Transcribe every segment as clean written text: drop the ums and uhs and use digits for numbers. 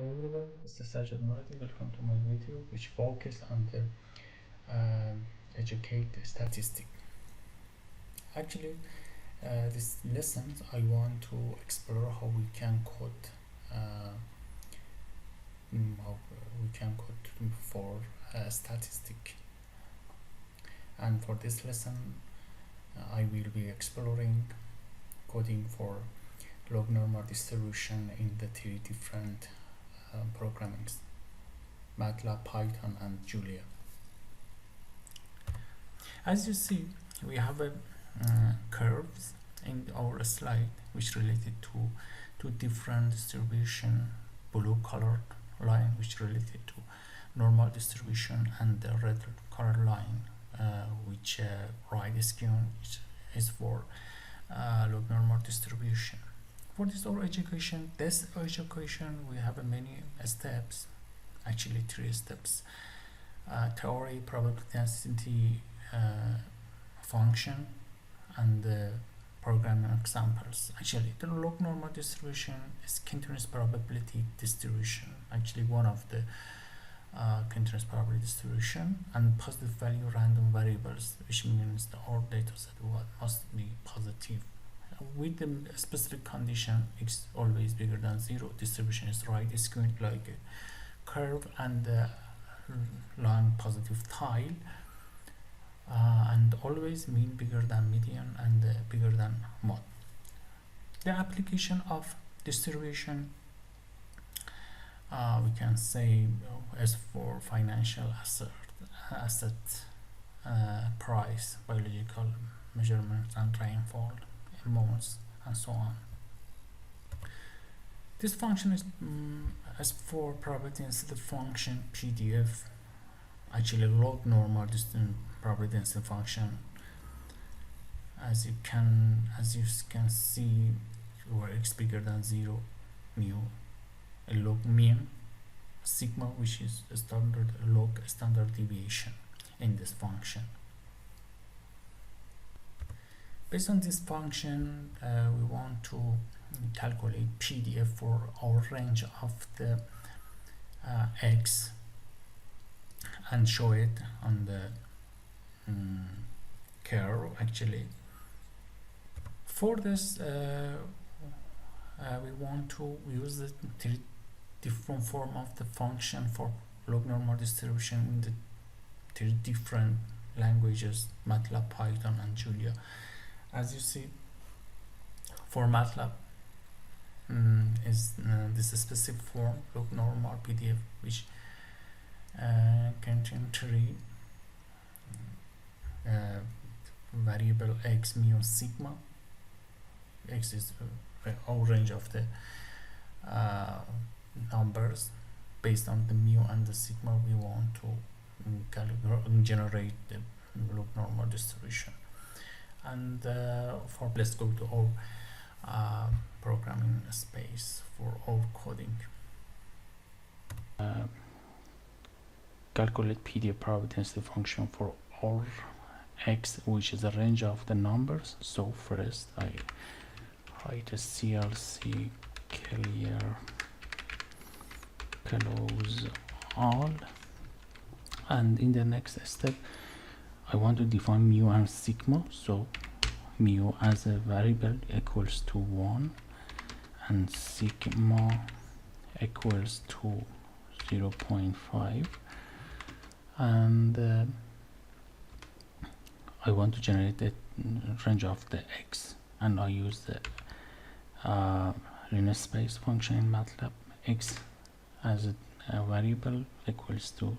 everyone, this is Sajid Murati. Welcome to my video which focus on the educate statistic. Actually, this lesson I want to explore how we can code for statistic. And for this lesson, I will be exploring coding for log normal distribution in the three different programmings: MATLAB, Python, and Julia. As you see, we have a curves in our slide which related to two different distribution: blue colored line which related to normal distribution, and the red colored line which right skew, which is for log normal distribution. For this education we have many steps, actually 3 steps: theory, probability density function, and programming examples. Actually, the log normal distribution is continuous probability distribution, actually one of the continuous probability distribution, and positive value random variables, which means the all data set must be positive with the specific condition x always bigger than 0. Distribution is right skewed like a curve, and line positive tile, and always mean bigger than median and bigger than mod. The application of distribution we can say as for financial asset price, biological measurements, and rainfall amounts, and so on. This function is as for probability density function PDF. Actually, log normal probability density function, as you can see, where x bigger than 0, mu, a log mean, sigma, which is a log standard deviation in this function. Based on this function, we want to calculate PDF for our range of the x and show it on the curve. Actually, for this we want to use the 3 different form of the function for log normal distribution in the 3 different languages: MATLAB, Python, and Julia. As you see, for MATLAB is this specific form, log normal PDF, which contain 3 variable x, mu, sigma. X is our range of the numbers. Based on the mu and the sigma, we want to generate the log normal distribution. And let's go to our programming space for our coding. Calculate PDF probability density function for all x, which is a range of the numbers. So first I write a CLC clear close all, and in the next step I want to define mu and sigma. So mu as a variable equals to 1, and sigma equals to 0.5, and I want to generate the range of the x, and I use the linear space function in MATLAB. X as a variable equals to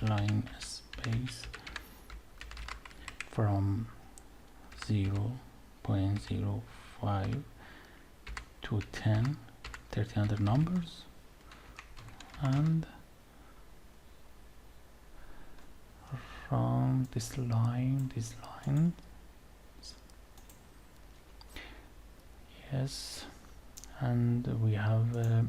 line space from 0.05 to 10, 30 other numbers, and from this line, yes, and we have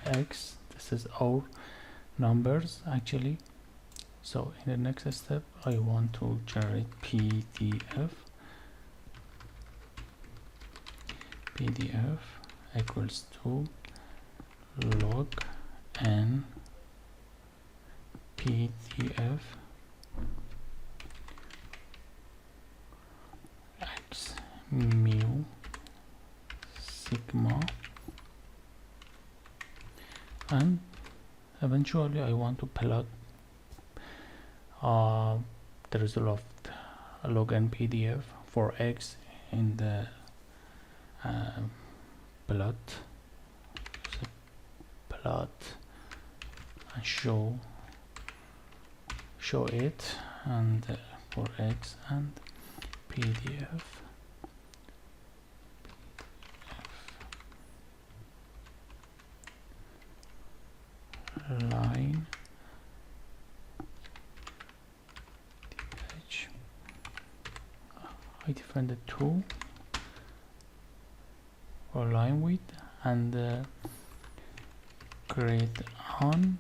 x. This is our numbers actually. So in the next step I want to generate PDF equals to log and PDF x mu sigma, and eventually I want to plot the result of the log n PDF for x in the plot and show it, and for x and PDF line h. I define the 2 for line width and create on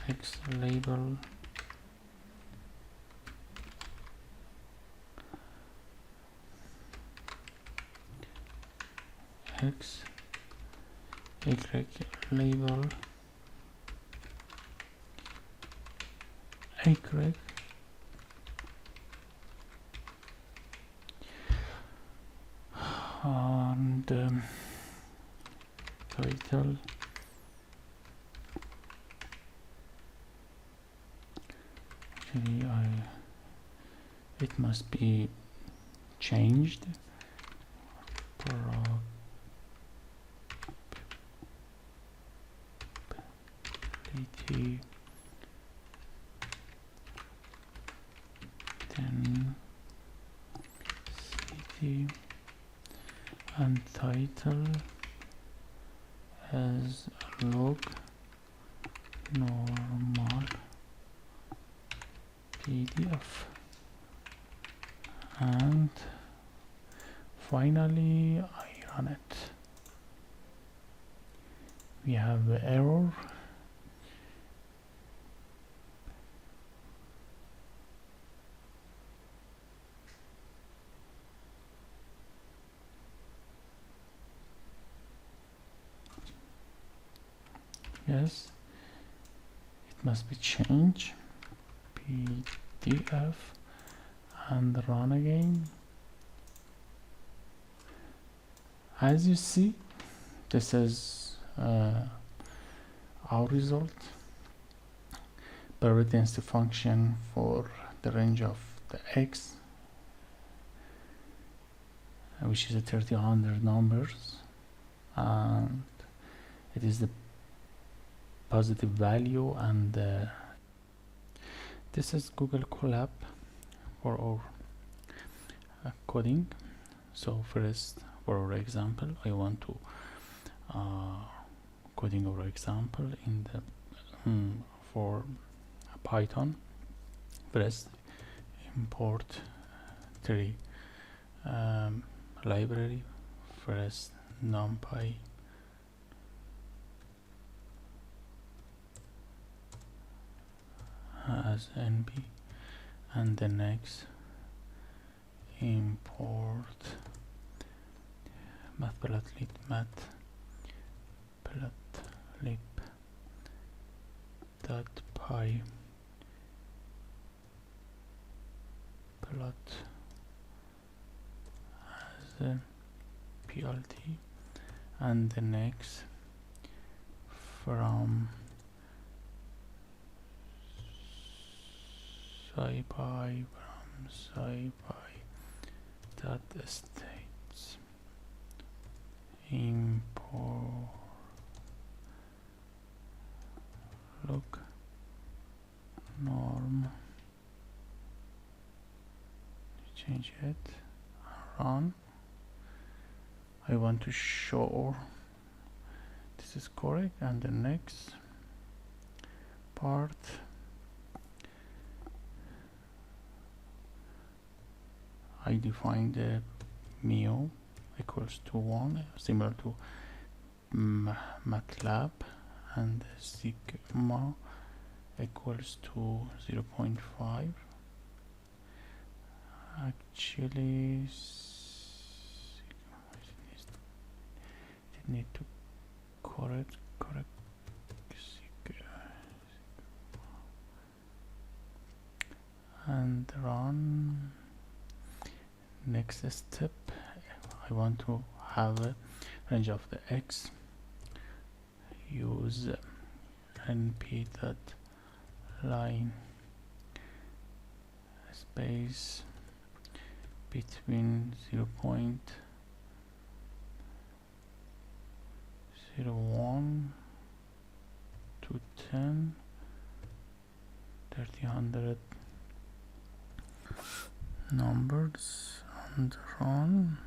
x label x, y label y, and title actually it must be changed. Probability 10 city, and title as log normal PDF, and finally I run it. We have the error. Yes, it must be changed. PDF and run again. As you see, this is our result. Probability density function for the range of the x, which is a 30-100 numbers, and it is the positive value, and this is Google Colab for our coding. So first, for our example, I want to coding our example in the for Python. First, import 3 library. First, NumPy as np, and the next import matplotlib .py plot as a plt, and the next from scipy dot states import log norm, change it, run. I want to show this is correct, and the next part I define the mu equals to 1, similar to MATLAB, and sigma equals to 0.5. Actually, need to correct and run. Next step, I want to have a range of the x. Use np dot line space between 0.01 to 10 300 numbers and run.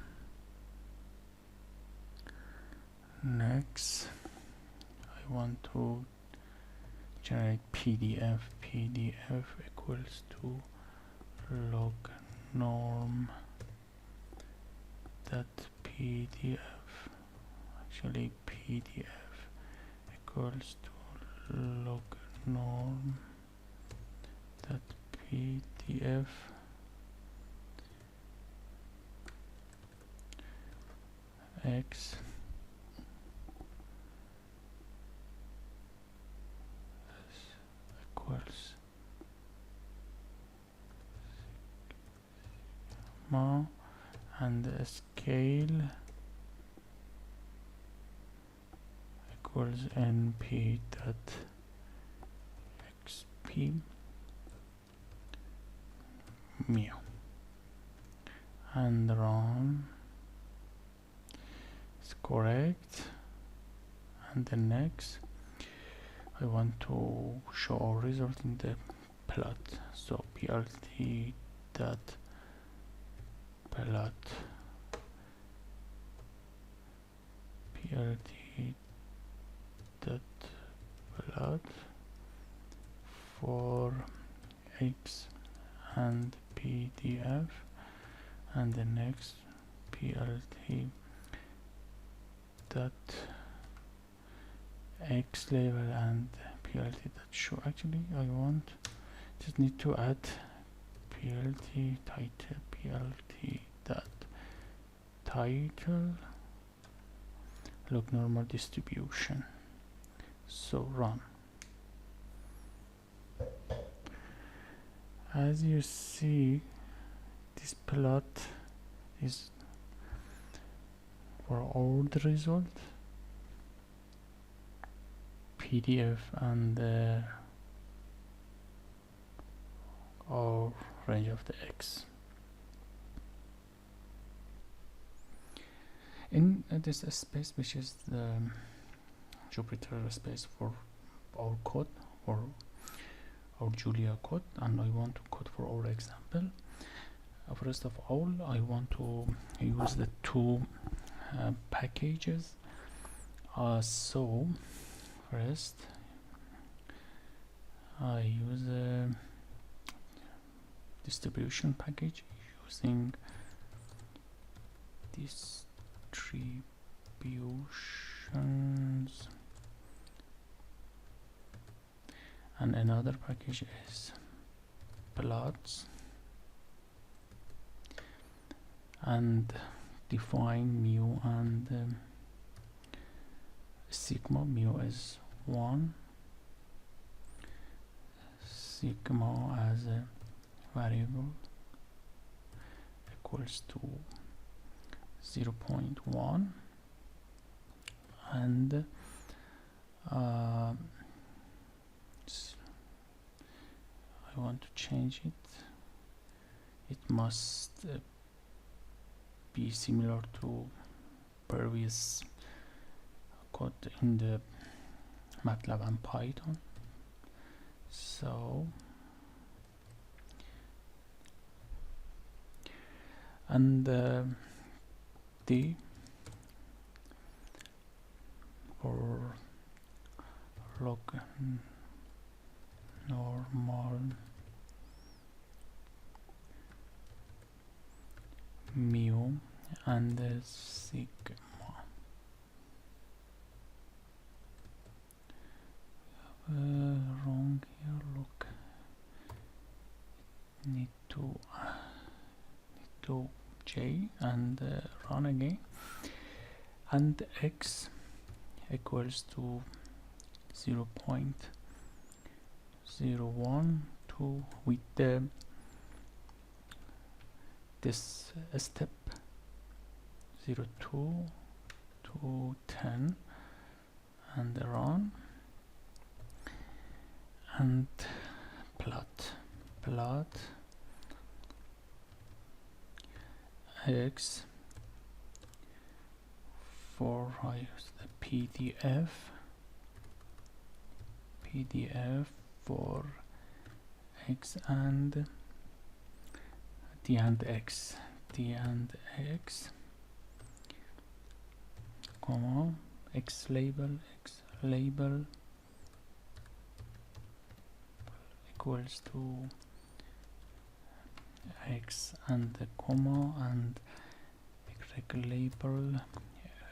Next, I want to generate PDF equals to LogNurmalDistribution. Actually, PDF equals to LogNurmalDistribution x equals sigma and the scale equals np dot xp mu and run. It's correct. And the next, I want to show our result in the plot. So plt dot plot for x and PDF, and the next plt dot x level and plt dot show. Actually, I want just need to add plt dot title LogNurmalDistribution. So run. As you see, this plot is for all the result, PDF and our range of the x. In this space, which is the Jupyter space for our code, or our Julia code, and I want to code for our example. First of all, I want to use the two packages. So first, I use a distribution package using distributions, and another package is plots, and define mu and sigma. Mu is 1, sigma as a variable equals to 0.1, and I want to change it. It must be similar to previous code in the MATLAB and Python. So, and D for LogNurmal mu and sigma. Wrong here, look, need to J and run again. and x equals to 0.012 with this step 02 to 10 and run and plot x for the PDF for x and d and x comma x label equals to x and the comma and y label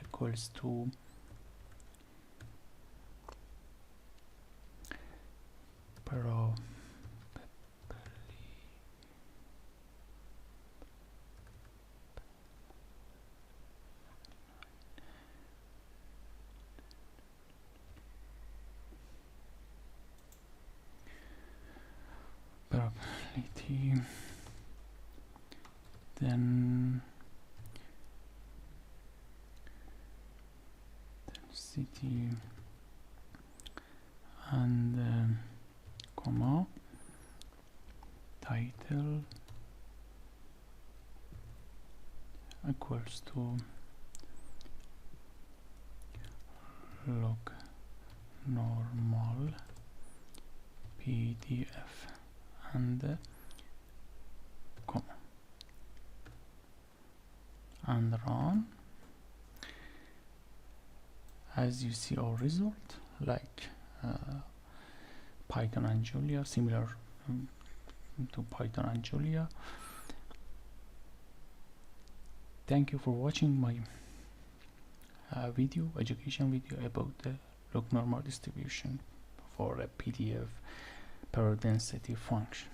equals to probability, then density and comma title equals to log normal PDF and comma and run. As you see our result, like Python and Julia, similar to Python and Julia. Thank you for watching my education video about the log normal distribution for a PDF per density function.